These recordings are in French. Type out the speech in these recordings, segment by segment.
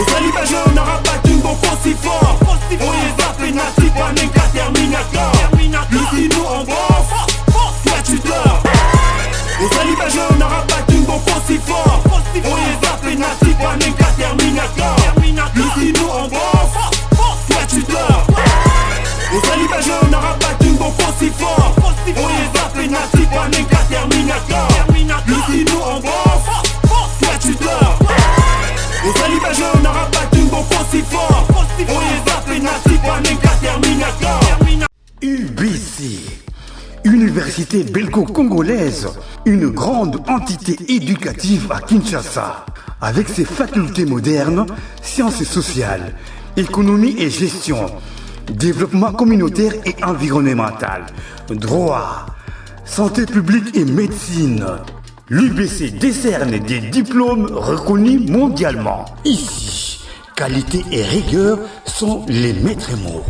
Osali bajo na rapatungo fosi fort. Oye zappe na tipa nenka Terminator. Ici nous on bosse, toi tu dors. Osali bajo na rapatungo fosi fort. Oye zappe na tipa nenka Terminator. Ici nous on bosse, toi tu dors. Osali bajo na rapatungo fosi fort. Oye zappe na tipa nenka Terminator. Ici nous on bosse, toi tu dors. Osali bajo na rapatungo fosi fort. Oye zappe na tipa nenka Terminator. UBC, Université belgo-congolaise, une grande entité éducative à Kinshasa, avec ses facultés modernes, sciences sociales, économie et gestion, développement communautaire et environnemental, droit, santé publique et médecine. L'UBC décerne des diplômes reconnus mondialement. Ici, qualité et rigueur sont les maîtres mots.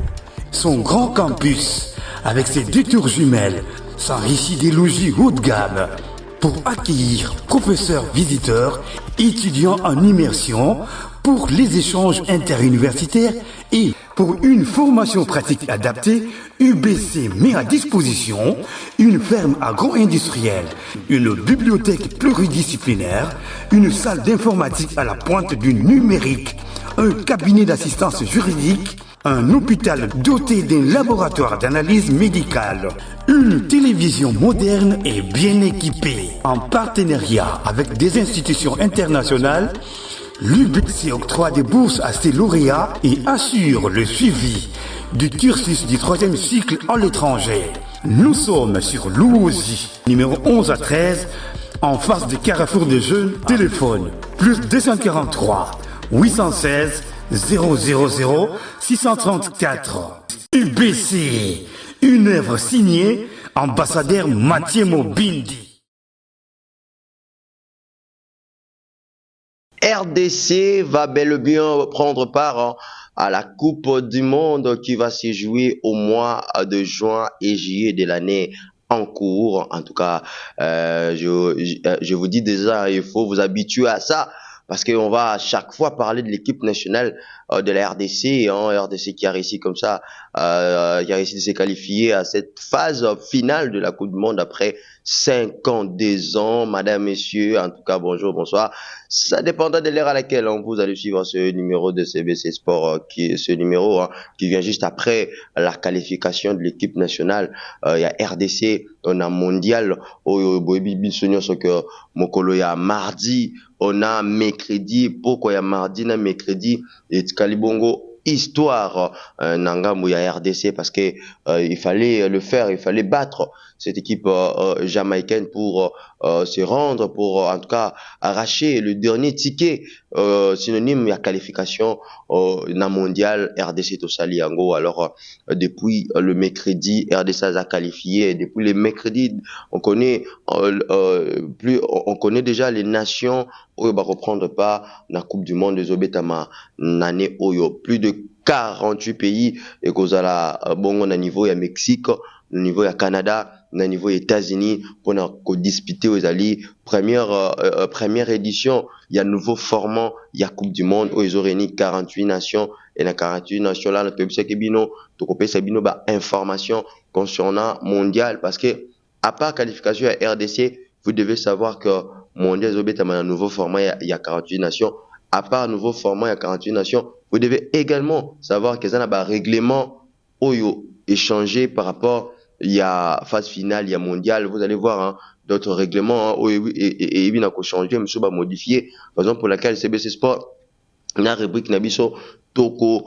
Son grand campus, avec ses 2 tours jumelles, s'enrichit des logis haut de gamme pour accueillir professeurs visiteurs, étudiants en immersion, pour les échanges interuniversitaires et pour une formation pratique adaptée. UBC met à disposition une ferme agro-industrielle, une bibliothèque pluridisciplinaire, une salle d'informatique à la pointe du numérique, un cabinet d'assistance juridique, un hôpital doté d'un laboratoire d'analyse médicale, une télévision moderne et bien équipée. En partenariat avec des institutions internationales, l'UBC octroie des bourses à ses lauréats et assure le suivi du cursus du 3e cycle à l'étranger. Nous sommes sur Louosi, numéro 11 à 13, en face du carrefour de jeunes. Téléphone plus 243 816 000 634. UBC, une œuvre signée ambassadeur Mathieu Mobindi. RDC va bel et bien prendre part à la Coupe du Monde qui va se jouer au mois de juin et juillet de l'année en cours. En tout cas, je vous dis déjà, il faut vous habituer à ça. Parce qu'on va à chaque fois parler de l'équipe nationale de la RDC, RDC qui a réussi comme ça, qui a réussi de se qualifier à cette phase finale de la Coupe du Monde après 52 ans. Madame, messieurs, en tout cas, bonjour, bonsoir. Ça dépendra de l'heure à laquelle vous allez suivre ce numéro de CBC Sport, ce numéro qui vient juste après la qualification de l'équipe nationale. Il y a RDC, on a mondial, mokolo ya mardi, on a mercredi, pourquoi il y a mardi na mercredi et Kalibongo histoire Nangamou ya RDC parce que il fallait le faire, il fallait battre cette équipe jamaïcaine pour se rendre, pour en tout cas arracher le dernier ticket synonyme à qualification na mondial RDC Tosali Yango. Alors depuis le mercredi RDC a qualifié, depuis le mercredi on connaît on connaît déjà les nations où va reprendre pas la Coupe du Monde des Obetama nane oyo, plus de 48 pays et kozala bongo na niveau ya Mexique, na niveau ya Canada, na niveau États-Unis pour na disputer aux ali première édition. Il y a nouveau format, il y a Coupe du Monde où ils ont réuni 48 nations et na 48 nations là le peuple bino to kopé sabino ba information concernant mondial parce que à part qualification à RDC, vous devez savoir que mondial Zobetama un nouveau format, il y a 48 nations. À part un nouveau format, il y a 48 nations. Vous devez également savoir qu'il y a un règlement Oyo échangé par rapport, il y a phase finale, il y a mondial. Vous allez voir d'autres règlements et il y a changé, monsieur va modifier. Par exemple, pour laquelle CBC Sport, la rubrique Nabiso Toko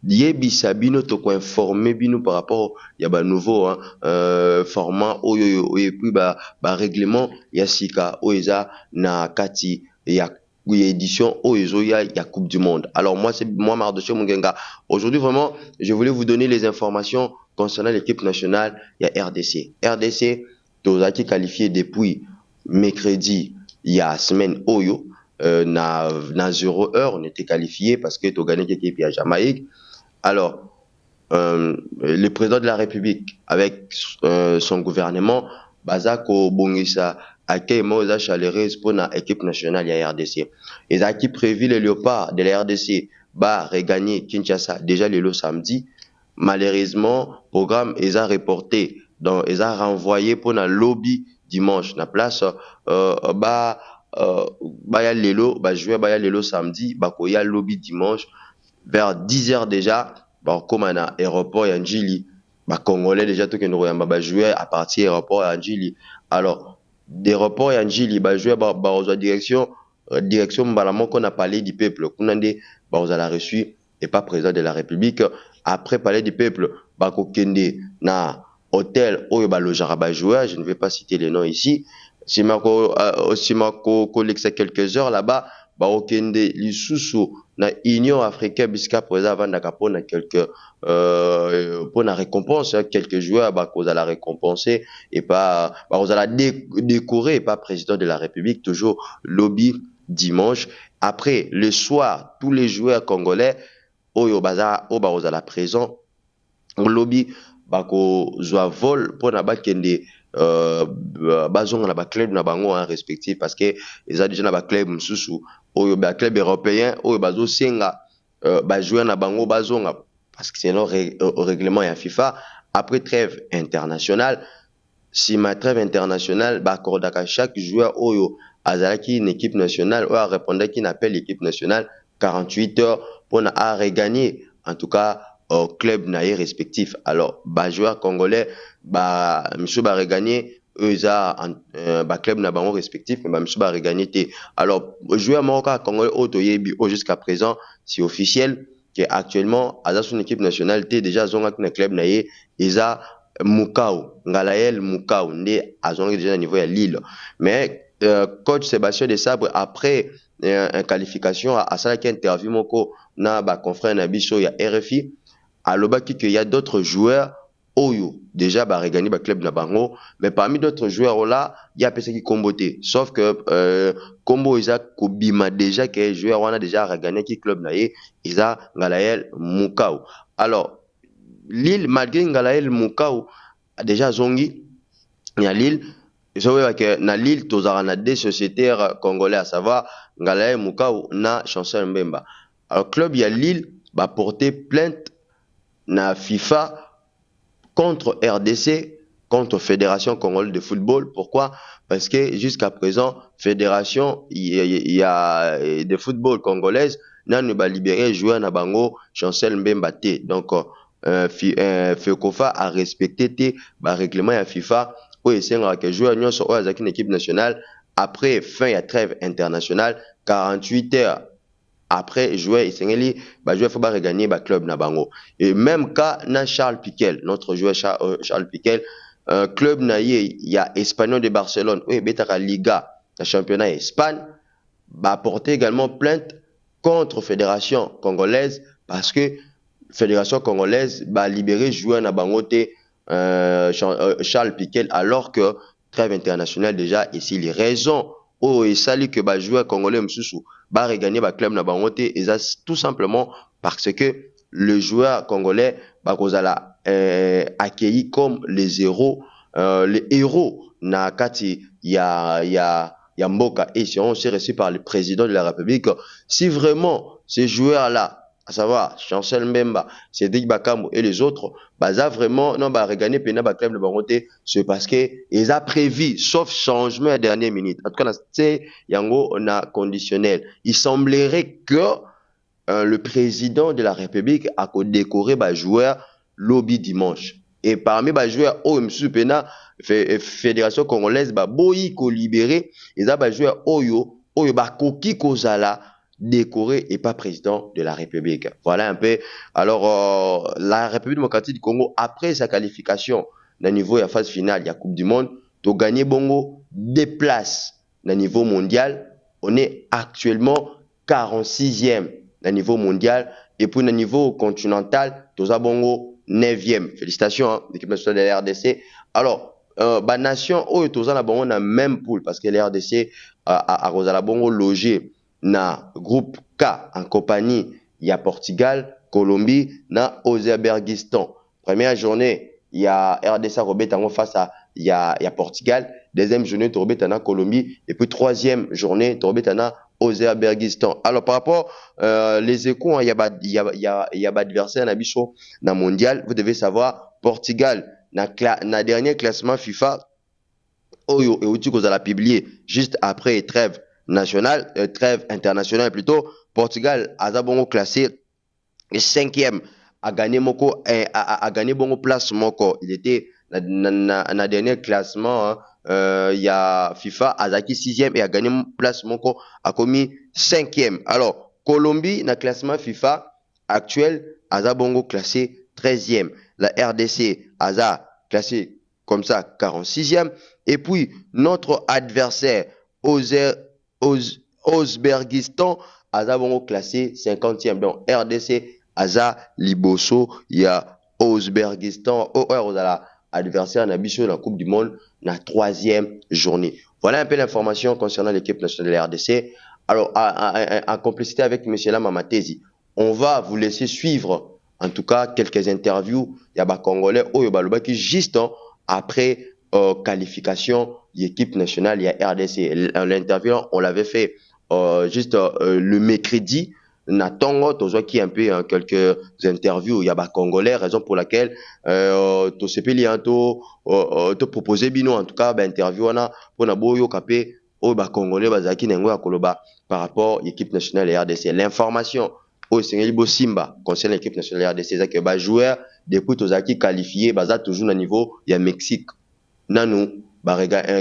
Yebisa bino toko informé bino par rapport il y a nouveau format Oyo et puis règlement Yasika Oeza na Kati ya édition Oezoya, il y a Coupe du Monde. Alors moi c'est moi Mardoche Mungenga. Aujourd'hui vraiment, je voulais vous donner les informations concernant l'équipe nationale, il y a RDC. RDC Tozaki qualifié depuis mercredi, il y a semaine Oyo na 0 heure, on était qualifié parce que tu gagné l'équipe à Jamaïque. Alors le président de la République avec son gouvernement Bazako Bongisa accueil moi chaleureuse pour la équipe nationale ya RDC. Et qui prévu les Léopards de la RDC ba regagner Kinshasa déjà le samedi. Malheureusement, programme est reporté, donc ils a renvoyé pour la lobby dimanche. La place ya lelo ba jouer ba ya lelo samedi ba ko ya lobby dimanche vers 10h déjà ba comme na aéroport ya Njili ba congolais déjà tout que nous ba jouer à partir aéroport ya Njili. Alors d'aéroport ya Njili ba jouer ba aux direction mbala moko na palais du peuple kunande ba aux la reçu et pas président de la République. Après palais du peuple ba ko kende na hôtel oyo ba logera ba joueur, je ne vais pas citer les noms ici. Si mako collecte quelques heures là-bas ba okende lisusu na Union africaine bisika poza vandaka pona quelques pona récompense quelques joueurs ba koza la récompenser et pas ba koza la décorer et pas président de la République toujours lobby dimanche. Après le soir tous les joueurs congolais oyo baza o ba koza la présent lobby ba ko zwa vol pona ba kende bazonga na ba club na bango respectif parce que ils a déjà na ba club mususu oyo ba club européen oyo bazo senga ba jouer na bango bazonga parce que c'est au règlement ya FIFA. Après trêve internationale, si ma trêve internationale ba accordaka chaque joueur oyo azalaki une équipe nationale ou a répondre qui n'appelle l'équipe nationale 48 heures pour na regagner en tout cas au club naïe respectif. Alors ba joueur congolais ba monsieur ba regagner eux ba club na bango respectif mais ba monsieur ba regagner té. Alors joueur marocain congolais otoyebi jusqu'à présent c'est officiel que actuellement à son équipe nationale té déjà zonga na club naïe isa Mukau Ngalael Mukau né à zonga déjà niveau à Lille. Mais coach Sébastien Desabre après une qualification à ça qui interview moko na ba confrère na biso ya RFI alobaki qu'il y a d'autres joueurs oyo déjà ba regagner ba club na bango mais parmi d'autres joueurs là il y a personne qui comboté sauf que combo isa kobima déjà que joueur wana déjà regagner qui club na ye isa Ngalael Mukau. Alors Lille malgré Ngalael Mukau déjà zongi ya Lille ils que na Lille tozara na deux sociétaires congolais à savoir Ngalael Mukau na Chancel Mbemba. Alors club ya Lille va porter plainte na FIFA contre RDC, contre Fédération Congolaise de Football. Pourquoi? Parce que jusqu'à présent, Fédération il y a de football congolaise n'a ne pas libéré joueur na bango Chancel Mbemba té. Donc FECOFA a respecté té ba règlement ya FIFA où il s'engage que joueur nyonso o azaki une équipe nationale après fin ya trêve internationale 48 heures après jouer Isengeli ba jouer faut ba regagner ba club na bango. Et même cas na Charles Piquel, notre joueur Charles Piquel, club na il y a Espanyol de Barcelone ou betaka Liga, la championnat Espagne, ba porter également plainte contre Fédération congolaise parce que Fédération congolaise ba libérer joueur na bango té Charles Piquel alors que trêve internationale déjà ici les raisons et sali que ba joueur congolais msusu ba regagner ba club na bango té et ça tout simplement parce que le joueur congolais ba kozala accueilli comme les héros na kati ya mboka et si on s'est reçu par le président de la République. Si vraiment ces joueurs là à savoir Chancel Mbemba, Cédric Bakambu et les autres, baza vraiment non ba regagner pena ba club de Baronté, c'est parce que ils a prévu sauf changement à dernière minute. En tout cas c'est yango on a conditionnel. Il semblerait que le président de la République a décoré ba joueur lobby dimanche. Et parmi ba joueurs OMSU pena Fédération congolaise ba boyi ko libérer, ils a ba joueur oyo ba koki kozala décoré et pas président de la République. Voilà un peu. Alors, la République démocratique du Congo, après sa qualification au niveau de la phase finale de la Coupe du Monde, a gagné bongo 2 places au niveau mondial. On est actuellement 46e au niveau mondial. Et puis au niveau continental, on a bongo 9e. Félicitations, l'équipe nationale de la RDC. Alors, la nation, on a la même poule parce que la RDC a bongo logé na groupe K en compagnie il y a Portugal, Colombie, na Azerbaïdjan. Première journée, il y a RDC Robert face à il y a Portugal Deuxième journée, Torbetana Colombie. Et puis troisième journée, Torbetana Ouzbékistan. Alors par rapport les échos, il y a adversaire na biso na mondial. Vous devez savoir, Portugal na dernier classement FIFA. Oyo et outil qu'on a publié juste après trêve nationale, trêve internationale plutôt. Portugal a bongo classé 5e, a gagné bongo place moko. Il était na dernier classement, il y a FIFA Azaki 6e et a gagné place moko, a commis 5e. Alors Colombie na classement FIFA actuel a bongo classé 13e. La RDC a classé comme ça 46e. Et puis notre adversaire Ouzbékistan a bongo classé 50e. Donc RDC Aza Liboso, il y a Ouzbékistan, adversaire na biso la Coupe du Monde, la 3e journée. Voilà un peu l'information concernant l'équipe nationale de la RDC. Alors, en complicité avec M. Lamamatezi, on va vous laisser suivre, en tout cas, quelques interviews. Il y a des Congolais, qui juste après qualification de l'équipe nationale, il y a RDC. L'interview, on l'avait fait juste le mercredi. Natongo tozo qui un peu quelques interviews il y a ba congolais, raison pour laquelle to sepeli to proposer bino en tout cas ba interview wana pona boyo kapé o ba congolais bazaki nengo ya koloba par rapport équipe nationale et RDC. L'information au Sengeli Bo Simba concernant l'équipe nationale et RDC, c'est que ba joueur depuis tozaki qualifié baza toujours na niveau ya Mexique nanu ba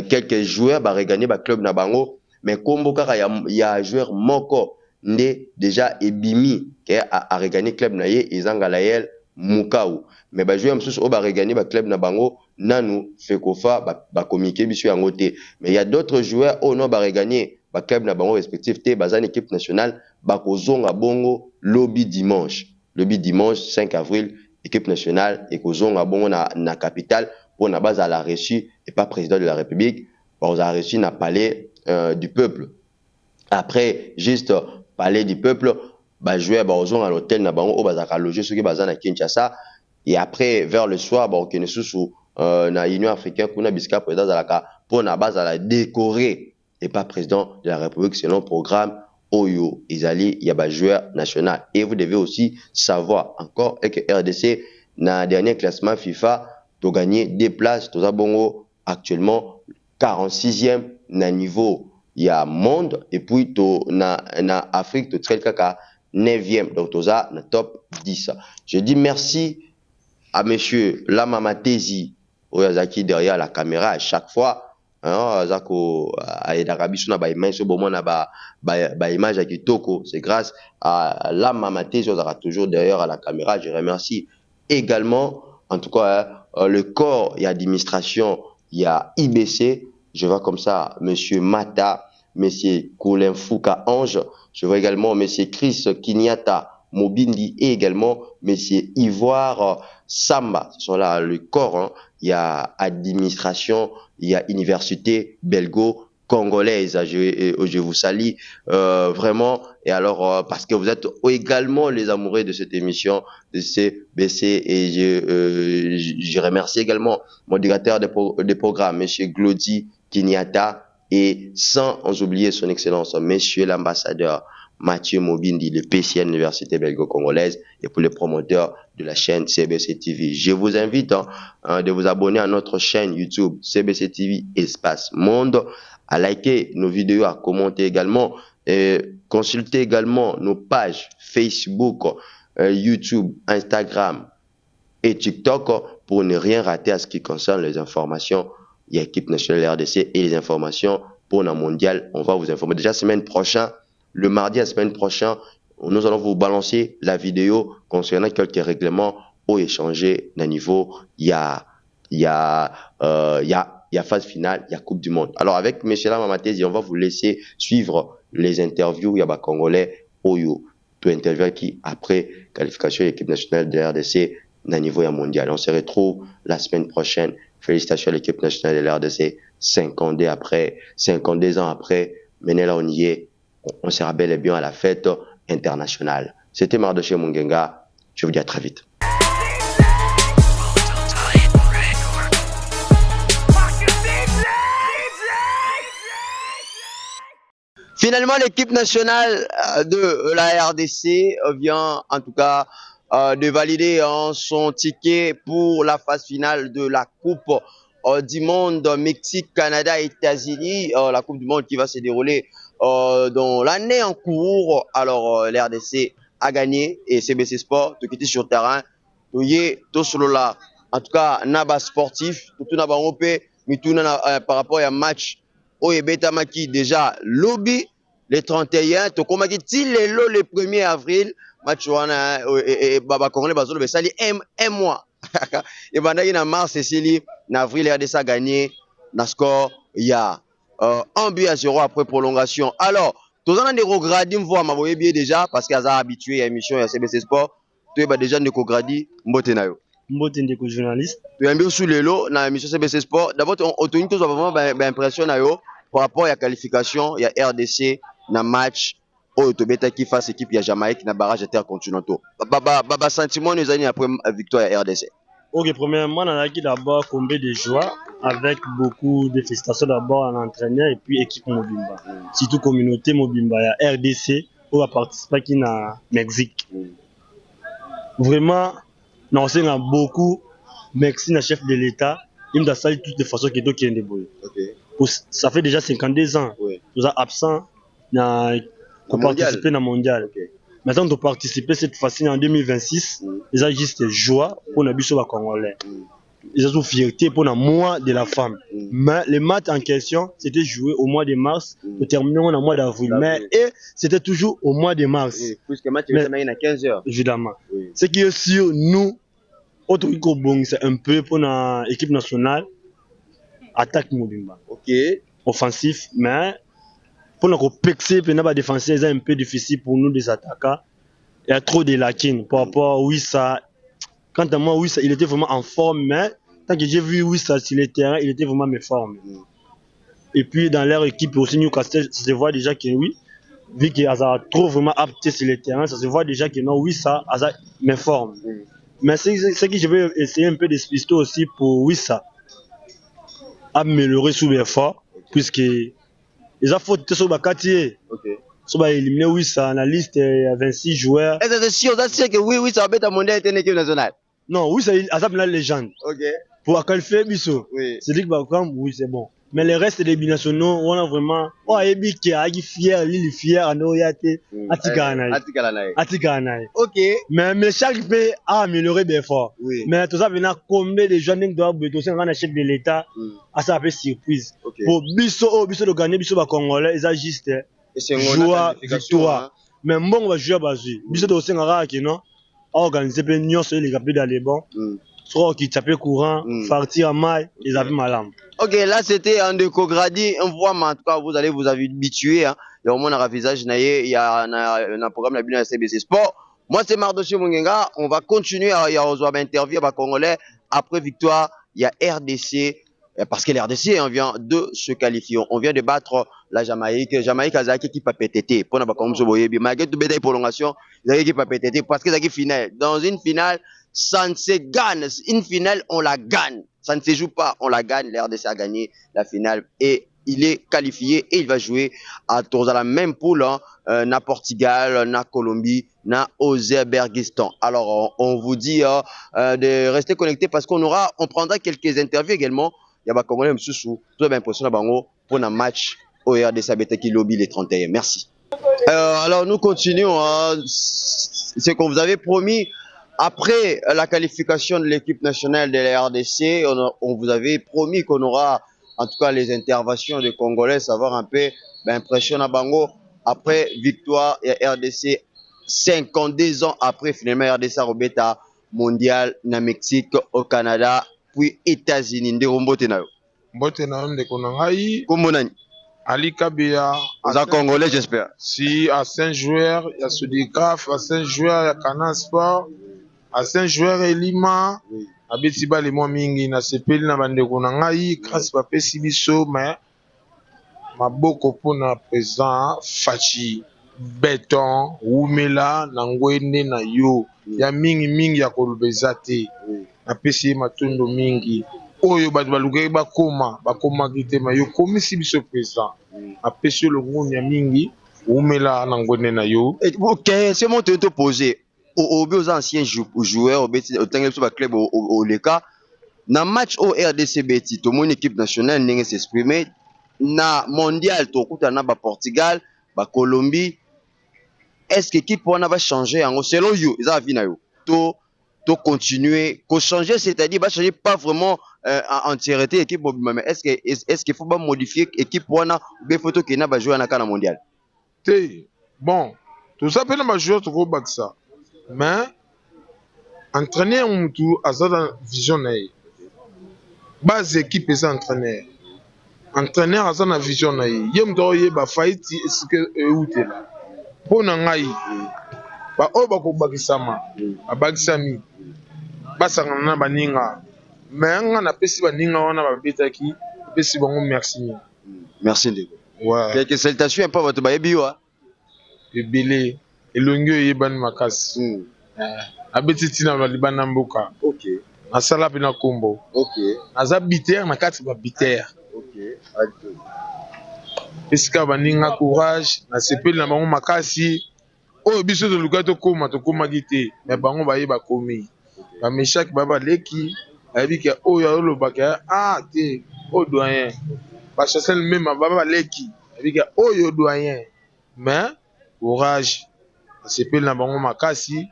quelques joueurs ba regagner ba club na bango mais kombo kaka ya joueur moko ndé déjà ebimi a regagné club na ye ezanga lael Mukau mais ba joueur msusu o ba regagné ba club na bango nanu fekofa ba communiquer biso yango te mais il y a d'autres joueurs au non ba regagné ba club na bango respectif te bazan équipe nationale ba kozonga bongo lobby dimanche 5 avril équipe nationale et kozonga bongo na capitale pour na base à la reçu et pas président de la République on a reçu na palais du peuple après juste palais du peuple ba jouer ba ozonga à l'hôtel na bango o bazaka loger ceux qui bazana Kinshasa et après vers le soir ba okene susu na Union africaine kuna biska président zalaka pour na base à la décorer et pas président de la République selon programme Oyo Izali ya ba joueur national. Et vous devez aussi savoir encore que RDC na dernier classement FIFA to gagner des places to za bongo actuellement 46e na niveau il y a monde et puis to na Afrique to trail kaka 9e donc toza na top 10. Je dis merci à monsieur Lamamatezi oyazaki derrière la caméra à chaque fois zako aidaka biso na ba image so bomona ba image ya kitoko, c'est grâce à Lamamatezi ozaka toujours derrière à la caméra. Je remercie également en tout cas le corps et administration, il y a IBC. Je vois comme ça monsieur Mata, monsieur Colin Fouka Ange, je vois également monsieur Chris Kinyata Mobindi et également monsieur Ivoire Samba. Ce sont là le corps, il y a administration, il y a université belgo-congolaise. Je vous salue vraiment. Et alors, parce que vous êtes également les amoureux de cette émission de CBC et je remercie également mon directeur de programme, monsieur Glody Kinyata, et sans oublier son excellence, monsieur l'ambassadeur Mathieu Mobindi, le PCN Université belgo-congolaise, et pour les promoteurs de la chaîne CBC TV. Je vous invite de vous abonner à notre chaîne YouTube CBC TV Espace Monde, à liker nos vidéos, à commenter également, et consulter également nos pages Facebook, YouTube, Instagram et TikTok pour ne rien rater à ce qui concerne les informations de l'équipe nationale RDC et les informations pour la mondiale. On va vous informer déjà semaine prochaine. Le mardi à la semaine prochaine, nous allons vous balancer la vidéo concernant quelques règlements au échanger d'un niveau. Il y a phase finale, il y a Coupe du Monde. Alors avec M. Lamamatezi, on va vous laisser suivre les interviews. Il y a des Congolais Oyo, tout interview qui après qualification de l'équipe nationale de la RDC d'un niveau mondial. On se retrouve la semaine prochaine. Félicitations à l'équipe nationale de la RDC. 52 ans après, maintenant là on y est. On sera bel et bien à la fête internationale. C'était Mardoché Mungenga. Je vous dis à très vite. Finalement, l'équipe nationale de la RDC vient en tout cas de valider son ticket pour la phase finale de la Coupe du Monde Mexique, Canada, États-Unis. La Coupe du Monde qui va se dérouler dans l'année en cours. Alors, la RDC a gagné et CBC Sport, tout qui était sur le terrain, tout sur là. En tout cas, naba sportif, tout naba opé, mais tout par rapport à un match. Oye Betamaki déjà lobby les 31 to komaki ti lelo le 1er avril match wana et baba congolais bazolo besali un mois et bandaki na mars esili na avril RDC a gagné na score il y a 1-0 après prolongation. Alors tozana de gradi mvoa maboye bien déjà parce qu'ils sont habitués à l'émission ya CBC Sport to ba déjà de gradi mbote na yo mbote ndeko journaliste to yambi sous lelo na émission CBC Sport d'abord on toni to vraiment ba impression na yo par rapport à la qualification, il y a RDC dans match où Tobeta qui face équipe il y a Jamaïque dans barrage intercontinentaux. Baba sentiment nous années après victoire à RDC. Ok, premièrement, on a acquis d'abord combien de joie avec beaucoup de félicitations d'abord à l'entraîneur et puis équipe Mobimba. Surtout communauté Mobimba, il y a RDC où a participé qui na Mexique. Vraiment, on a beaucoup merci à chef de l'État, il m'a sali toutes les façons qui est qui débrouillé. Ça fait déjà 52 ans. Nous sommes absents pour participer à la mondiale. Maintenant, de participer cette fois-ci en 2026, ils ont juste joie pour nous les Congolais. Ils ont fierté pour le mois de la femme. Mais les matchs en question, c'était joué au mois de mars, pour terminer au mois d'avril. Mais c'était toujours au mois de mars. Puisque le match est à 15 heures. Évidemment. Ce qui est sûr, nous, autre c'est un peu pour l'équipe nationale. Attaque Mobimba. Offensif, mais pour nous pexer, pour nous défenser, c'est un peu difficile pour nous des attaquants. Il y a trop de lacunes par rapport à Wissa. Quant à moi, Wissa, il était vraiment en forme, mais tant que j'ai vu Wissa sur le terrain, il était vraiment en forme. Et puis dans leur équipe aussi, Newcastle, ça se voit déjà que oui, vu qu'ils sont trop vraiment aptes sur le terrain, ça se voit déjà que non, Wissa a mes formes. Mais c'est ce que je vais essayer un peu d'expliquer aussi pour Wissa. Améliorer sous l'effort, puisque ils ont fait sur le quartier. Ils ont éliminé Wissa, la liste il 26 joueurs. Est-ce que sûr que oui, ça va être un mondial et une équipe nationale? Non, Wissa, il a la légende. Pour qualifier Bissot, c'est dit que oui, c'est bon. Mais les restes des binationaux, on a vraiment. Oh, Ebiki, Agi fier, Lili fier, Anoyate, Atikanaï. Mais chaque pays a amélioré d'efforts. Mais tout ça, venant combien de jeunes qui doivent bêter un chef de l'État, à ça fait surprise. Pour Bissot de gagner, Bissot va Congolais, ils ont juste joie, victoire. Mais bon, on va jouer à Bazu. Bissot de aussi un rare qui non, organiser une union sur les capitales dans les bons. Soit qui tapait courant, partir à maille, ils avaient malam. Ok, là c'était un de Kogradi, on voit, mais en tout cas vous allez vous habituer. Hein. Il y a au moins un visage, il y a un programme de la CBC Sport. Moi c'est Mardoché Mungenga, on va continuer à interviewer à Congolais. Après victoire, il y a RDC, parce que l'RDC on vient de se qualifier. On vient de battre la Jamaïque. Jamaïque a une équipe à PTT. Pour malgré toute belle prolongation, il y a une équipe à PTT parce que c'est une finale. Dans une finale, ça ne se gagne. Une finale, on la gagne. Ça ne se joue pas, on la gagne. L'RDC a gagné la finale et il est qualifié et il va jouer à la même poule, hein, na Portugal, na Colombie, na Ouzbékistan. Alors, on vous dit de rester connecté parce on prendra quelques interviews également. Il y a des Congolais Msoussou, tout est impressionnant pour un match au RDC qui lobby les 31. Merci. Alors, nous continuons. Hein. C'est qu'on vous avait promis. Après la qualification de l'équipe nationale de la RDC, on vous avait promis qu'on aura en tout cas les interventions des Congolais, savoir un peu l'impression à Bango. Après victoire et RDC, 52 ans après finalement RDC a rebeta mondial na Mexique, au Canada, puis États-Unis. Mbote na yo. Mbote na yo ndeko na ngai. Kombo nani? Ali Kabea. Za Congolais j'espère. Si à Saint-Joueur, il y a Sudicaf, à Saint-Joueur, il y a Canal Sport. À Saint-Joueur et Lima, à Betiba les mois mingi na sepeli na bandeko na ngai grâce papé sibiso mais maboko pona présent Fachi Béton Oumela na ngwene na yo ya mingi ya kolobeza te na pesi matondo mingi oyo bato balukaki bakoma kitema yo komisi biso président apesi yo longoni ya mingi oumela na ngone na yo. Ok, c'est mon te poser aux anciens joueurs au temps club au Leka na match au RDC Beti to mon équipe nationale n'engage s'exprimer na mondial to kuta na ba Portugal ba Colombie. Est-ce que l'équipe va changer en selon you ils a vu na yo to continuer ko changer, c'est-à-dire va changer pas vraiment en entièreté l'équipe, mais est-ce qu'il faut pas modifier l'équipe pour na des photos qui na ba jouer na kana mondial. Bon, tout ça peut na jouer to back ça. Mais entraîner un tour à ça vision na base équipe est entraîneur. Entraîneur à ça na vision na yem to ba fight est-ce que outé là. Pour na ngai ba o ba ko bakisama abakisami basanga na baninga mais nga na pesi baninga wana ba betaki pesi bango merci. Merci Ndeko. Ouais. Quelques salutations pas votre bayebi wa. Ebele elongo yebani makasi. Abetiti na libana mboka. OK. Asala bina kombo. OK. Aza biter na kati ba biter. OK. Esika baninga courage na sepeli na bango makasi. Oyo biso to luka to koma gite mais bango baye ba komi. Ba meshak baba leki abika oyo olobaka te o doyen. Ba chassel même baba leki abika oyo doyen. Mais courage sepeli na bango makasi.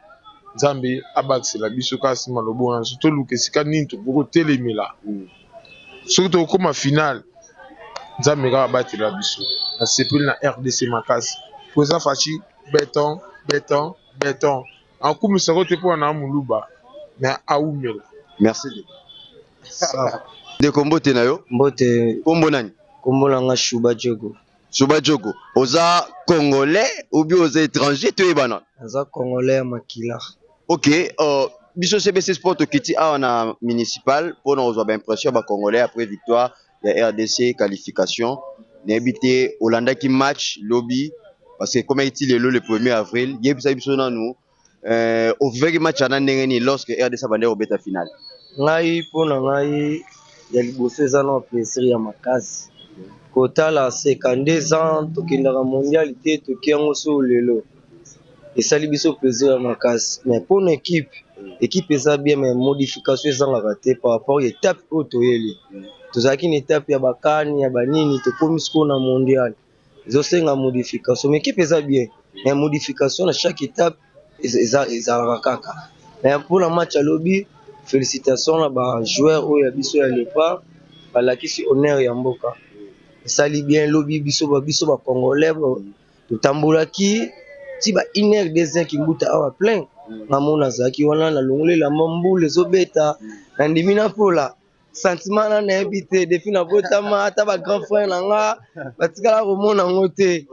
Nzambe abakisela biso kasi malobo na surtout luka esika nini to boko telemela. Surtout koma final. Nzambe ka batela biso. Na sepeli na RDC makasi. Poza fachi béton. En coup, ça va te pour un muluba. Mais à oumela. Merci. De combo tenayo. Mbote. Combo nani. Combo langa Shuba Jogo. Shuba Jogo. Oza congolais ou bien oza étranger tu es bana. Oza congolais makila. Ok. Biso CBC Sport okiti a na municipal pour nous avoir impression ba congolais après victoire de RDC qualification. N'habité Hollanda qui match lobby. Parce que comme il est le 1er avril, il y a eu au vrai match à Nangeni lorsque RDC va aller au bêta final. Ngai pona ngai ya liboso eza na plaisir ya makasi. Kotala 52 ans tokendaka mondialité tokiango so lelo. Esali biso plaisir ya makasi. Mais pour une équipe eza bien mais modification ezanga te par rapport à étape oyo toyeli. Tozaki une étape ya bakani ya banini tokomi siko na mondial. Zosenga modification mais équipe eza bien mais modification à chaque étape eza kaka mais pour le match à lobby félicitations na ba joueur oyo biso ya lepa balakisi honneur ya mboka esali bien lobby biso ba congolais totambolaki ti ba iner des qui mbuta awa plein na mona zaki wana na longole la mbule ezobeta na ndimina pola sentiment na habité depuis na botama ata ba grand frère nanga batikala komona ngote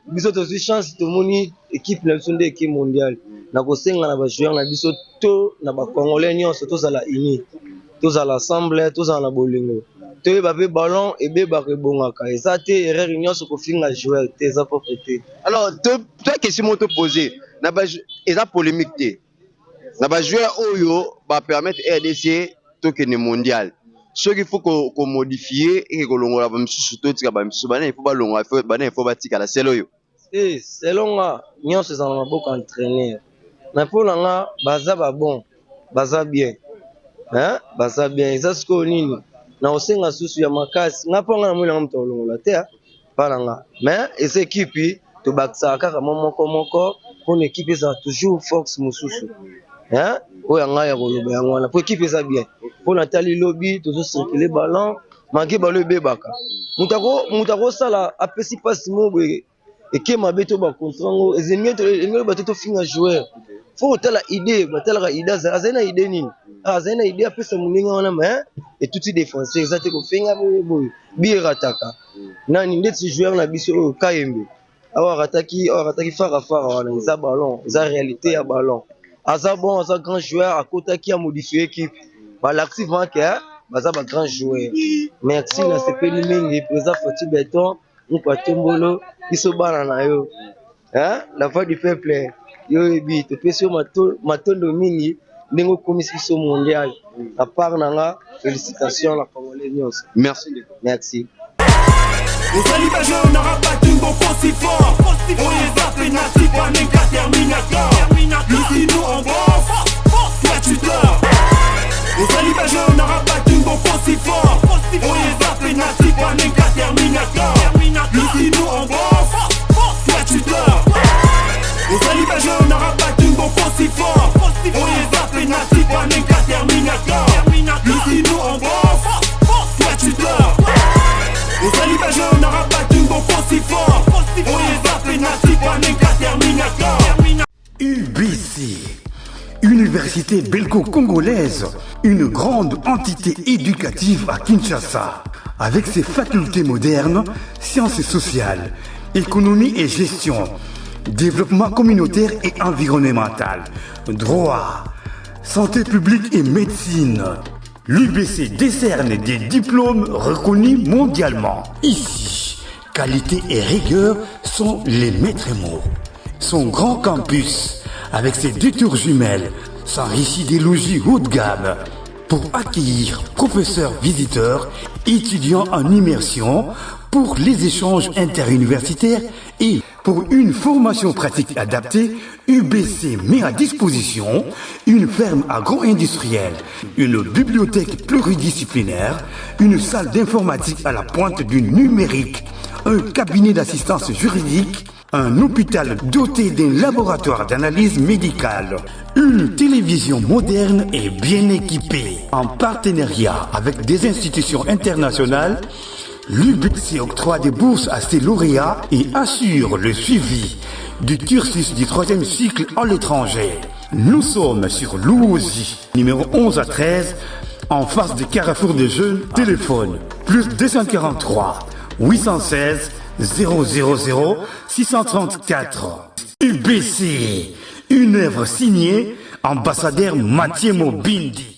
biso to chance to moni équipe na sonde équipe mondiale na kosenga na ba joueur na biso to na ba congolais nyonso to za la uni to za l'assemblée to za na bolingo to ba be ballon et be ba rebongaka ezate erreur nyonso ko finga joueur te za propriété. Alors toi question moto poser na ba eza polémique te na ba joueur oyo ba permettre RDC to que mondial. Ce qu'il faut qu'on modifie et que l'on va surtout tika ba misusu bana il faut ba longa il faut ba tika la selo yo. Selon moi nyonso za na beaucoup entraîneur. Mais pour nga baza ba bon baza bien. Baza bien eza siko nini na osenga susu ya makasi nga ponga na mwina mto longola te para nga. Mais esa équipe to baksa kaka moko pour une équipe eza toujours force mususu. Oya nga ya koloba yango wana po équipe eza bien po natali lobby tozo circuler ballon manke balo bebaka mutako sala apesi passe mobo ekema beto ba contrat ngo ezemie bato to finga joueur faut tala idée batala idée azena idée nini azena idée apesa muninga wana mais et tout défenseur ezate ko finga boy birataka nani ndeti joueur na biso o Kayembe awa rataki fara wana eza ballon eza réalité ya ballon. Aza bon, aza grand joueur à côté qui a modifié l'équipe. L'activement qui est, aza grand joueur. Merci na sepeli mingi président Fati Beton, nous patombolo, iso bana na yo. La voix du peuple. Yo ebi, te pesi matondo mingi, ndenge okomisi biso mondial. À part nanga, félicitations la Congolais nyonso. Merci. Merci. Aux alibagés, on n'aura pas d'une bon si fort. On les a fait natifs, pas même qu'à Terminator. Ici, nous, on bosse, toi, tu dors. Aux alibagés, on n'aura pas d'une bon si fort. On les a fait natifs, pas même qu'à Terminator. Ici, nous, on bosse, toi, tu dors. Aux alibagés, on n'aura pas d'une bon si fort. On les a fait natifs, pas même qu'à Terminator. Ici, nous, on bosse, toi, tu dors. Aux alibagés, on n'aura pas d'une bon si fort. On les a fait natifs, pas même qu'à Terminator. UBC, Université belgo-congolaise, une grande entité éducative à Kinshasa, avec ses facultés modernes, sciences sociales, économie et gestion, développement communautaire et environnemental, droit, santé publique et médecine. L'UBC décerne des diplômes reconnus mondialement. Ici, qualité et rigueur sont les maîtres mots. Son grand campus, avec ses 2 tours jumelles, s'enrichit des logis haut de gamme pour accueillir professeurs visiteurs, étudiants en immersion, pour les échanges interuniversitaires et pour une formation pratique adaptée. UBC met à disposition une ferme agro-industrielle, une bibliothèque pluridisciplinaire, une salle d'informatique à la pointe du numérique, un cabinet d'assistance juridique, un hôpital doté d'un laboratoire d'analyse médicale, une télévision moderne et bien équipée. En partenariat avec des institutions internationales, l'UBC octroie des bourses à ses lauréats et assure le suivi du cursus du 3e cycle à l'étranger. Nous sommes sur Louosi, numéro 11 à 13, en face du Carrefour des Jeunes. Téléphone plus 243 816 000 634. UBC, une œuvre signée ambassadeur Mathieu Mobindi.